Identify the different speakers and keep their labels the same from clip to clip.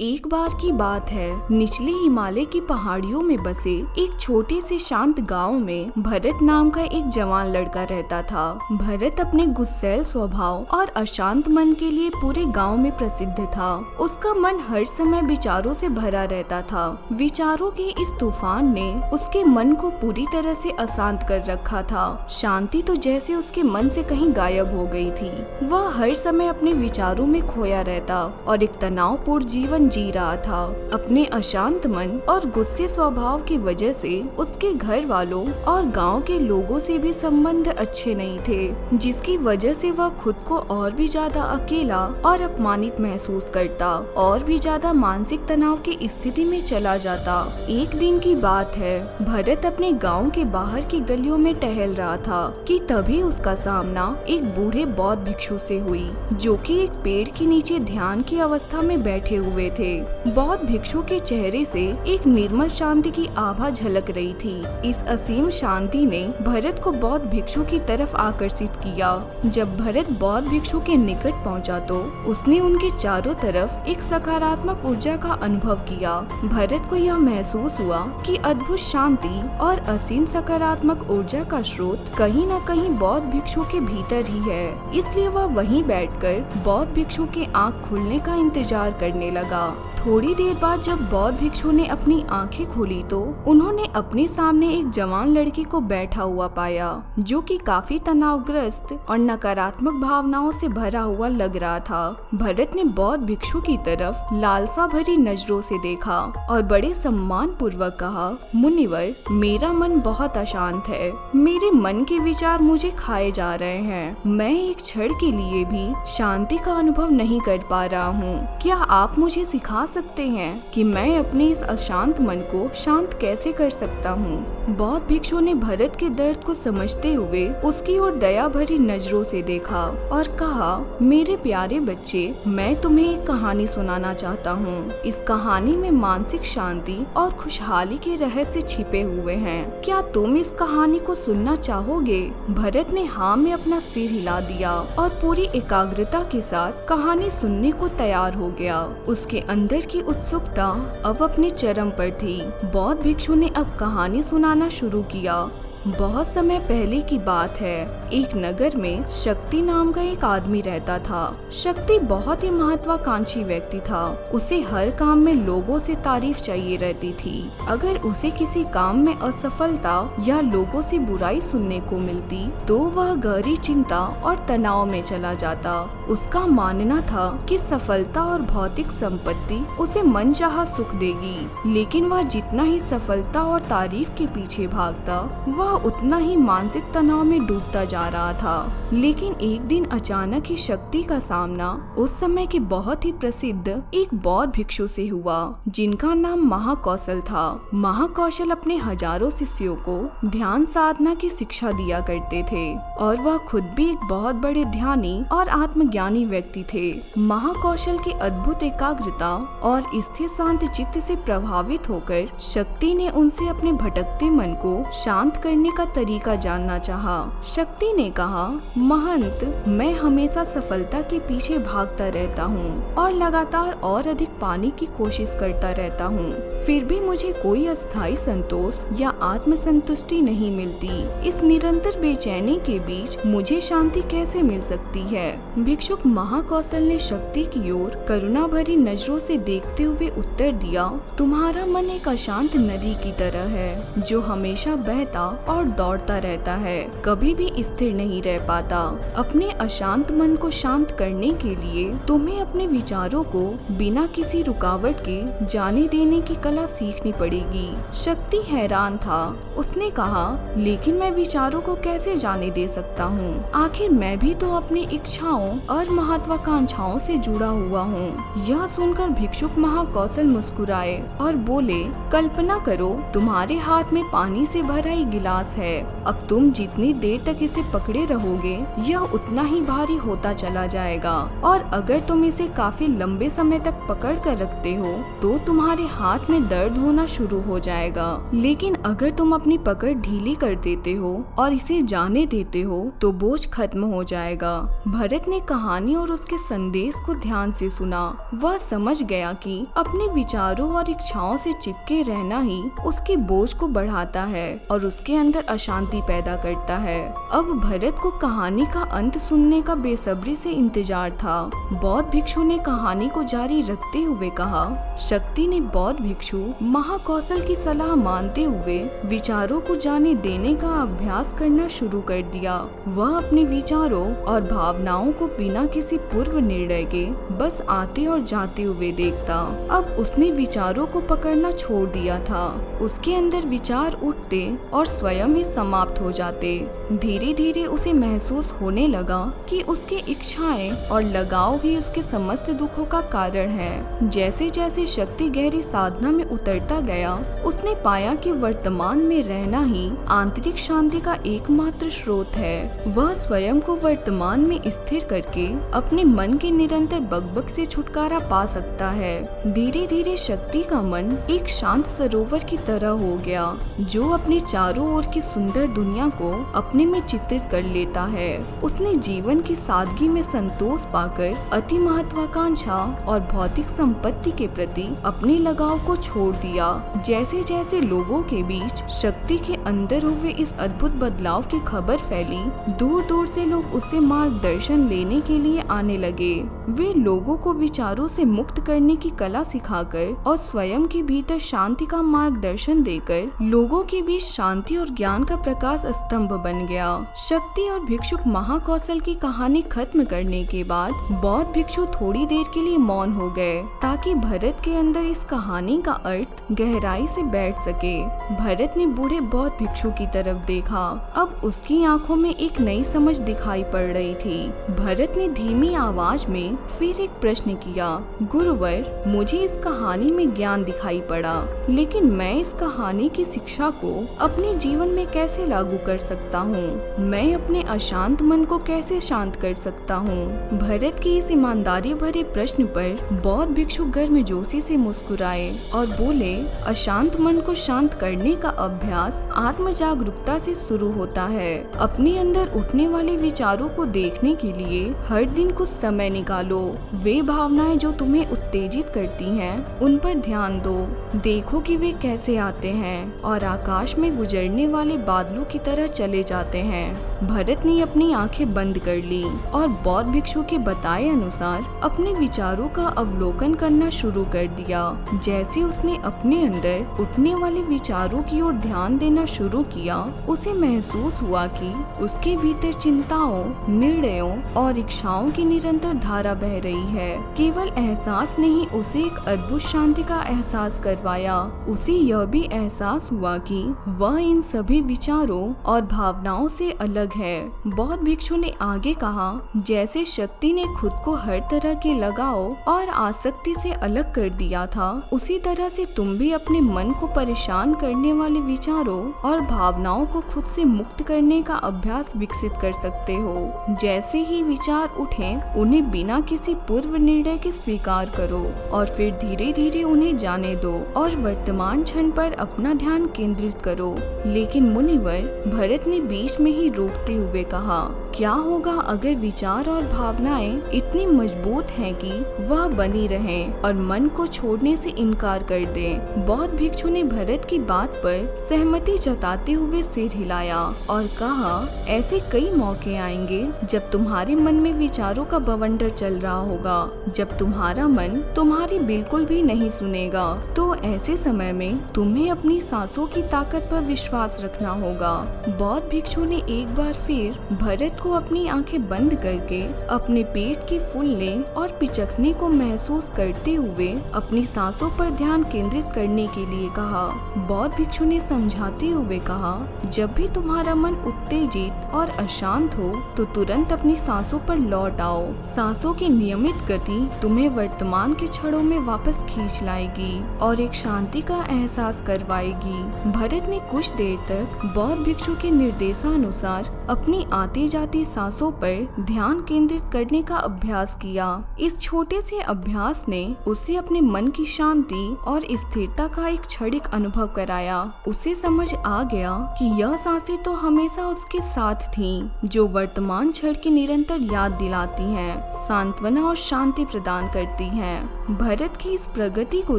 Speaker 1: एक बार की बात है, निचले हिमालय की पहाड़ियों में बसे एक छोटे से शांत गांव में भरत नाम का एक जवान लड़का रहता था। भरत अपने गुस्सैल स्वभाव और अशांत मन के लिए पूरे गांव में प्रसिद्ध था। उसका मन हर समय विचारों से भरा रहता था। विचारों के इस तूफान ने उसके मन को पूरी तरह से अशांत कर रखा था। शांति तो जैसे उसके मन से कहीं गायब हो गई थी। वह हर समय अपने विचारों में खोया रहता और एक तनावपूर्ण जीवन जी रहा था। अपने अशांत मन और गुस्से स्वभाव की वजह से उसके घर वालों और गांव के लोगों से भी संबंध अच्छे नहीं थे, जिसकी वजह से वह खुद को और भी ज्यादा अकेला और अपमानित महसूस करता और भी ज्यादा मानसिक तनाव की स्थिति में चला जाता। एक दिन की बात है, भरत अपने गांव के बाहर की गलियों में टहल रहा था कि तभी उसका सामना एक बूढ़े बौद्ध भिक्षु से हुई, जो कि एक पेड़ के नीचे ध्यान की अवस्था में बैठे हुए थे। बौद्ध भिक्षु के चेहरे से एक निर्मल शांति की आभा झलक रही थी। इस असीम शांति ने भरत को बौद्ध भिक्षु की तरफ आकर्षित किया। जब भरत बौद्ध भिक्षु के निकट पहुंचा तो उसने उनके चारों तरफ एक सकारात्मक ऊर्जा का अनुभव किया। भरत को यह महसूस हुआ कि अद्भुत शांति और असीम सकारात्मक ऊर्जा का स्रोत कहीं न कहीं बौद्ध भिक्षु के भीतर ही है। इसलिए वह वहीं बैठकर बौद्ध भिक्षु के आँख खुलने का इंतजार करने लगा। थोड़ी देर बाद जब बौद्ध भिक्षु ने अपनी आंखें खोली तो उन्होंने अपने सामने एक जवान लड़के को बैठा हुआ पाया, जो कि काफी तनावग्रस्त और नकारात्मक भावनाओं से भरा हुआ लग रहा था। भरत ने बौद्ध भिक्षु की तरफ लालसा भरी नजरों से देखा और बड़े सम्मान पूर्वक कहा, मुनिवर, मेरा मन बहुत अशांत है। मेरे मन के विचार मुझे खाए जा रहे हैं। मैं एक क्षण के लिए भी शांति का अनुभव नहीं कर पा रहा हूँ। क्या आप मुझे सिखा सकते हैं कि मैं अपने इस अशांत मन को शांत कैसे कर सकता हूँ? बौद्ध भिक्षु ने भरत के दर्द को समझते हुए उसकी ओर दया भरी नजरों से देखा और कहा, मेरे प्यारे बच्चे, मैं तुम्हें एक कहानी सुनाना चाहता हूँ। इस कहानी में मानसिक शांति और खुशहाली के रहस्य छिपे हुए हैं। क्या तुम इस कहानी को सुनना चाहोगे? भरत ने हाँ में अपना सिर हिला दिया और पूरी एकाग्रता के साथ कहानी सुनने को तैयार हो गया। उसके अंदर की उत्सुकता अब अपने चरम पर थी। बौद्ध भिक्षु ने अब कहानी सुनाना शुरू किया। बहुत समय पहले की बात है, एक नगर में शक्ति नाम का एक आदमी रहता था। शक्ति बहुत ही महत्वाकांक्षी व्यक्ति था। उसे हर काम में लोगों से तारीफ चाहिए रहती थी। अगर उसे किसी काम में असफलता या लोगों से बुराई सुनने को मिलती तो वह गहरी चिंता और तनाव में चला जाता। उसका मानना था कि सफलता और भौतिक संपत्ति उसे मनचाहा सुख देगी, लेकिन वह जितना ही सफलता और तारीफ के पीछे भागता वह उतना ही मानसिक तनाव में डूबता जा रहा था। लेकिन एक दिन अचानक ही शक्ति का सामना उस समय के बहुत ही प्रसिद्ध एक बौद्ध भिक्षु से हुआ, जिनका नाम महाकौशल था। महाकौशल अपने हजारों शिष्यों को ध्यान साधना की शिक्षा दिया करते थे और वह खुद भी एक बहुत बड़े ध्यानी और आत्मज्ञानी व्यक्ति थे। महाकौशल की अद्भुत एकाग्रता और स्थिर शांत चित्त से प्रभावित होकर शक्ति ने उनसे अपने भटकते मन को शांत करने का तरीका जानना चाहा। शक्ति ने कहा, महंत, मैं हमेशा सफलता के पीछे भागता रहता हूँ और लगातार और अधिक पाने की कोशिश करता रहता हूँ, फिर भी मुझे कोई अस्थायी संतोष या आत्मसंतुष्टि नहीं मिलती। इस निरंतर बेचैनी के बीच मुझे शांति कैसे मिल सकती है? भिक्षुक महाकौशल ने शक्ति की ओर करुणा भरी नजरों से देखते हुए उत्तर दिया, तुम्हारा मन एक अशांत नदी की तरह है, जो हमेशा बहता और दौड़ता रहता है, कभी भी स्थिर नहीं रह पाता। अपने अशांत मन को शांत करने के लिए तुम्हें अपने विचारों को बिना किसी रुकावट के जाने देने की कला सीखनी पड़ेगी। शक्ति हैरान था। उसने कहा, लेकिन मैं विचारों को कैसे जाने दे सकता हूँ? आखिर मैं भी तो अपनी इच्छाओं और महत्वाकांक्षाओं से जुड़ा हुआ हूँ। यह सुनकर भिक्षुक महाकौशल मुस्कुराए और बोले, कल्पना करो, तुम्हारे हाथ में पानी से भरा एक गिलास पास है। अब तुम जितनी देर तक इसे पकड़े रहोगे यह उतना ही भारी होता चला जाएगा, और अगर तुम इसे काफी लंबे समय तक पकड़ कर रखते हो तो तुम्हारे हाथ में दर्द होना शुरू हो जाएगा। लेकिन अगर तुम अपनी पकड़ ढीली कर देते हो और इसे जाने देते हो तो बोझ खत्म हो जाएगा। भरत ने कहानी और उसके संदेश को ध्यान से सुना। वह समझ गया कि अपने विचारों और इच्छाओं से चिपके रहना ही उसके बोझ को बढ़ाता है और उसके अंदर अशांति पैदा करता है। अब भरत को कहानी का अंत सुनने का बेसब्री से इंतजार था। बौद्ध भिक्षु ने कहानी को जारी रखते हुए कहा, शक्ति ने बौद्ध भिक्षु महाकौशल की सलाह मानते हुए विचारों को जाने देने का अभ्यास करना शुरू कर दिया। वह अपने विचारों और भावनाओं को बिना किसी पूर्व निर्णय के बस आते और जाते हुए देखता। अब उसने विचारों को पकड़ना छोड़ दिया था। उसके अंदर विचार उठते और स्वयं ही समाप्त हो जाते। धीरे धीरे उसे महसूस होने लगा कि उसकी इच्छाएं और लगाव भी उसके समस्त दुखों का कारण है। जैसे जैसे शक्ति गहरी साधना में उतरता गया उसने पाया कि वर्तमान में रहना ही आंतरिक शांति का एकमात्र स्रोत है। वह स्वयं को वर्तमान में स्थिर करके अपने मन के निरंतर बकबक से छुटकारा पा सकता है। धीरे धीरे शक्ति का मन एक शांत सरोवर की तरह हो गया जो अपने चारों ओर की सुंदर दुनिया को अपने में चित्रित कर लेता है। उसने जीवन की सादगी में संतोष पाकर अति महत्वाकांक्षा और भौतिक संपत्ति के प्रति अपने लगाव को छोड़ दिया। जैसे जैसे लोगों के बीच शक्ति के अंदर हुए इस अद्भुत बदलाव की खबर फैली, दूर दूर से लोग उससे मार्गदर्शन लेने के लिए आने लगे। वे लोगों को विचारों से मुक्त करने की कला सिखाकर और स्वयं के भीतर शांति का मार्गदर्शन देकर लोगों के बीच शांति और ज्ञान का प्रकाश स्तंभ बन गया। शक्ति और भिक्षुक महाकौशल की कहानी खत्म करने के बाद बौद्ध भिक्षु थोड़ी देर के लिए मौन हो गए ताकि भरत के अंदर इस कहानी का अर्थ गहराई से बैठ सके। भरत ने बूढ़े बौद्ध भिक्षु की तरफ देखा। अब उसकी आंखों में एक नई समझ दिखाई पड़ रही थी। भरत ने धीमी आवाज में फिर एक प्रश्न किया, गुरुवर, मुझे इस कहानी में ज्ञान दिखाई पड़ा, लेकिन मैं इस कहानी की शिक्षा को अपने जीवन में कैसे लागू कर सकता हूँ? मैं अपने अशांत मन को कैसे शांत कर सकता हूँ? भरत के इस ईमानदारी भरे प्रश्न पर बौद्ध भिक्षु गर्मजोशी से मुस्कुराए और बोले, अशांत मन को शांत करने का अभ्यास आत्म जागरूकता से शुरू होता है। अपने अंदर उठने वाले विचारों को देखने के लिए हर दिन कुछ समय निकालो। वे भावनाएं जो तुम्हें उत्तेजित करती हैं, उन पर ध्यान दो। देखो कि वे कैसे आते हैं और आकाश में गुजरने वाले बादलों की तरह चले जाते हैं। भरत ने अपनी आंखें बंद कर ली और बौद्ध भिक्षु के बताए अनुसार अपने विचारों का अवलोकन करना शुरू कर दिया। जैसे उसने अपने अंदर उठने वाले विचारों की ओर ध्यान देना शुरू किया, उसे महसूस हुआ कि उसके भीतर चिंताओं, निर्णयों और इच्छाओं की निरंतर धारा बह रही है। केवल एहसास ने ही उसे एक अद्भुत शांति का एहसास करवाया। उसे यह भी एहसास हुआ कि वह इन सभी विचारों और भावनाओं से अलग है। बौद्ध भिक्षु ने आगे कहा, जैसे शक्ति ने खुद को हर तरह के लगाव और आसक्ति से अलग कर दिया था, उसी तरह से तुम भी अपने मन को परेशान करने वाले विचारों और भावनाओं को खुद से मुक्त करने का अभ्यास विकसित कर सकते हो। जैसे ही विचार उठें, उन्हें बिना किसी पूर्व निर्णय के स्वीकार करो और फिर धीरे धीरे उन्हें जाने दो और वर्तमान क्षण पर अपना ध्यान केंद्रित करो। लेकिन मुनिवर, भरत ने बीच में ही रोकते हुए कहा, क्या होगा अगर विचार और भावनाएं इतनी मजबूत हैं कि वह बनी रहें और मन को छोड़ने से इनकार कर दें? बौद्ध भिक्षु ने भरत की बात पर सहमति जताते हुए सिर हिलाया और कहा, ऐसे कई मौके आएंगे जब तुम्हारे मन में विचारों का बवंडर चल रहा होगा, जब तुम्हारा मन तुम्हारी बिल्कुल भी नहीं सुनेगा। तो ऐसे समय में तुम्हें अपनी सांसों की ताकत पर विश्वास रखना होगा। बौद्ध भिक्षु ने एक बार फिर भरत को अपनी आंखें बंद करके अपने पेट के फूलने और पिचकने को महसूस करते हुए अपनी सांसों पर ध्यान केंद्रित करने के लिए कहा। बौद्ध भिक्षु ने समझाते हुए कहा, जब भी तुम्हारा मन उत्तेजित और अशांत हो तो तुरंत अपनी सांसों पर लौट आओ। सांसों की नियमित गति तुम्हें वर्तमान के क्षणों में वापस खींच लाएगी और एक शांति का एहसास करवाएगी। भरत ने कुछ देर तक बौद्ध भिक्षु के निर्देशानुसार अपनी आती जाती सांसों पर ध्यान केंद्रित करने का अभ्यास किया। इस छोटे से अभ्यास ने उसे अपने मन की शांति और स्थिरता का एक क्षणिक अनुभव कराया। उसे समझ आ गया कि यह सांसें तो हमेशा उसके साथ थीं, जो वर्तमान क्षण की निरंतर याद दिलाती हैं, सांत्वना और शांति प्रदान करती हैं। भरत की इस प्रगति को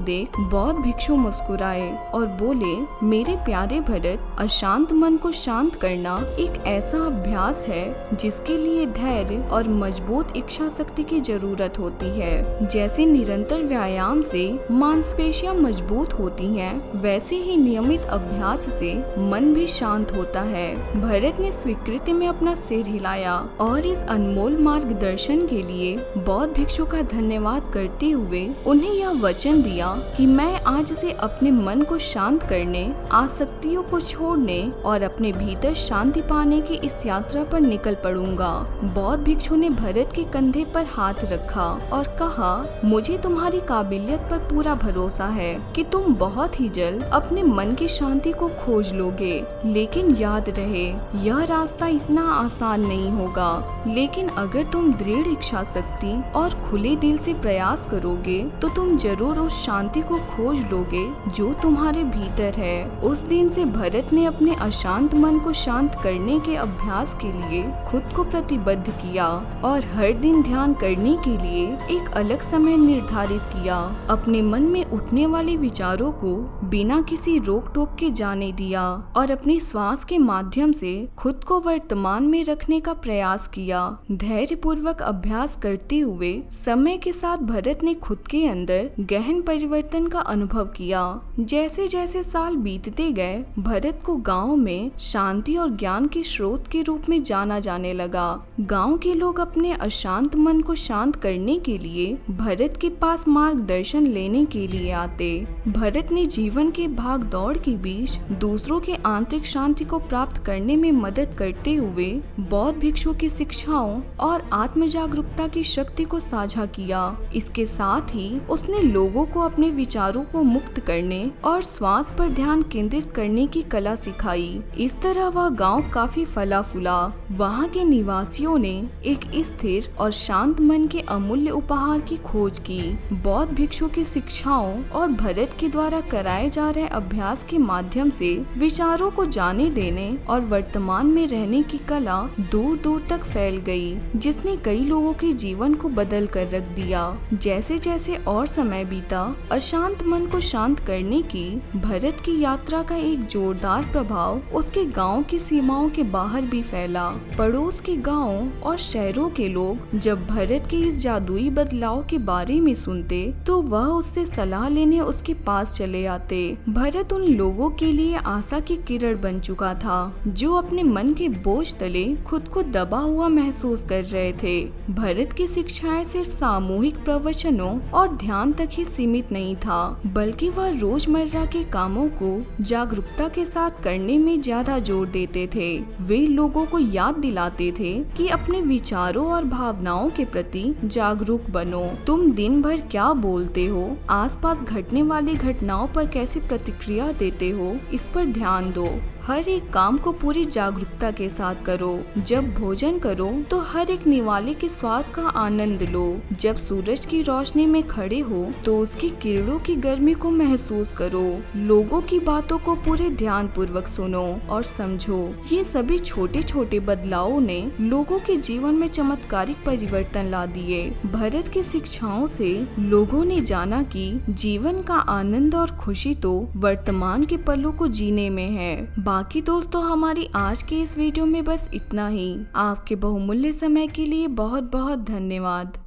Speaker 1: देख बौद्ध भिक्षु मुस्कुराए और बोले, मेरे प्यारे भरत, अशांत मन को शांत करना एक ऐसा अभ्यास है जिसके लिए धैर्य और मजबूत इच्छा शक्ति की जरूरत होती है। जैसे निरंतर व्यायाम से मांसपेशियां मजबूत होती हैं, वैसे ही नियमित अभ्यास से मन भी शांत होता है। भरत ने स्वीकृति में अपना सिर हिलाया और इस अनमोल मार्गदर्शन के लिए बौद्ध भिक्षु का धन्यवाद करते हुए उन्हें यह वचन दिया कि मैं आज से अपने मन को शांत करने, आसक्तियों को छोड़ने और अपने भीतर शांति पाने की इस यात्रा पर निकल पड़ूंगा। बौद्ध भिक्षु ने भरत के कंधे पर हाथ रखा और कहा, मुझे तुम्हारी काबिलियत पर पूरा भरोसा है कि तुम बहुत ही जल्द अपने मन की शांति को खोज लोगे। लेकिन याद रहे, यह रास्ता इतना आसान नहीं होगा, लेकिन अगर तुम दृढ़ इच्छा शक्ति और खुले दिल से प्रयास करोगे तो तुम जरूर उस शांति को खोज लोगे जो तुम्हारे भीतर है। उस दिन से भरत ने अपने अशांत मन को शांत करने के अभ्यास के लिए खुद को प्रतिबद्ध किया और हर दिन ध्यान करने के लिए एक अलग समय निर्धारित किया। अपने मन में उठने वाले विचारों को बिना किसी रोक टोक के जाने दिया और अपनी श्वास के माध्यम से खुद को वर्तमान में रखने का प्रयास किया। धैर्य पूर्वक अभ्यास करते हुए समय के साथ भरत ने खुद के अंदर गहन परिवर्तन का अनुभव किया। जैसे जैसे साल बीतते गए, भरत को गांव में शांति और ज्ञान के स्रोत के रूप में जाना जाने लगा। गांव के लोग अपने अशांत मन को शांत करने के लिए भरत के पास मार्गदर्शन लेने के लिए आते। भरत ने जीवन के भाग दौड़ के बीच दूसरों के आंतरिक शांति को प्राप्त करने में मदद करते हुए बौद्ध भिक्षु की शिक्षाओं और आत्म जागरूकता की शक्ति को साझा किया। इसके साथ ही उसने लोगों को अपने विचारों को मुक्त करने और श्वास पर ध्यान केंद्रित करने की कला सिखाई। इस तरह वह गांव काफी फला फूला। वहां के निवासियों ने एक स्थिर और शांत मन के अमूल्य उपहार की खोज की। बौद्ध भिक्षु की शिक्षाओं और भरत के द्वारा कराए जा रहे अभ्यास के माध्यम से विचारों को जाने देने और वर्तमान में रहने की कला दूर दूर तक फैल गई, जिसने कई लोगों के जीवन को बदल कर रख दिया। जैसे जैसे और समय बीता, अशांत मन को शांत करने की भरत की यात्रा का एक जोरदार प्रभाव उसके गांव की सीमाओं के बाहर भी फैला। पड़ोस के गांवों और शहरों के लोग जब भरत के इस जादुई बदलाव के बारे में सुनते तो वह उससे सलाह लेने उसके पास चले आते। भरत उन लोगों के लिए आशा की किरण बन चुका था जो अपने मन के बोझ तले खुद को दबा हुआ महसूस कर रहे थे। भरत की शिक्षाएं सिर्फ सामूहिक प्रवचनों और ध्यान तक ही सीमित नहीं था, बल्कि वह रोजमर्रा के कामों को जागरूकता के साथ करने में ज्यादा जोर देते थे। वे लोगों को याद दिलाते थे कि अपने विचारों और भावनाओं के प्रति जागरूक बनो। तुम दिन भर क्या बोलते हो, आसपास घटने वाली घटनाओं पर कैसी प्रतिक्रिया देते हो, इस पर ध्यान दो। हर एक काम को पूरी जागरूकता के साथ करो। जब भोजन करो तो हर एक निवाले के स्वाद का आनंद लो। जब सूरज की रोशनी में खड़े हो तो उसकी किरणों की गर्मी को महसूस करो। लोगों की बातों को पूरे ध्यान पूर्वक सुनो और समझो। ये सभी छोटे छोटे बदलावों ने लोगों के जीवन में चमत्कारिक परिवर्तन ला दिए। भरत की शिक्षाओं से लोगों ने जाना कि जीवन का आनंद और खुशी तो वर्तमान के पलों को जीने में है। बाकी दोस्तों, हमारी आज के इस वीडियो में बस इतना ही। आपके बहुमूल्य समय के लिए बहुत बहुत धन्यवाद।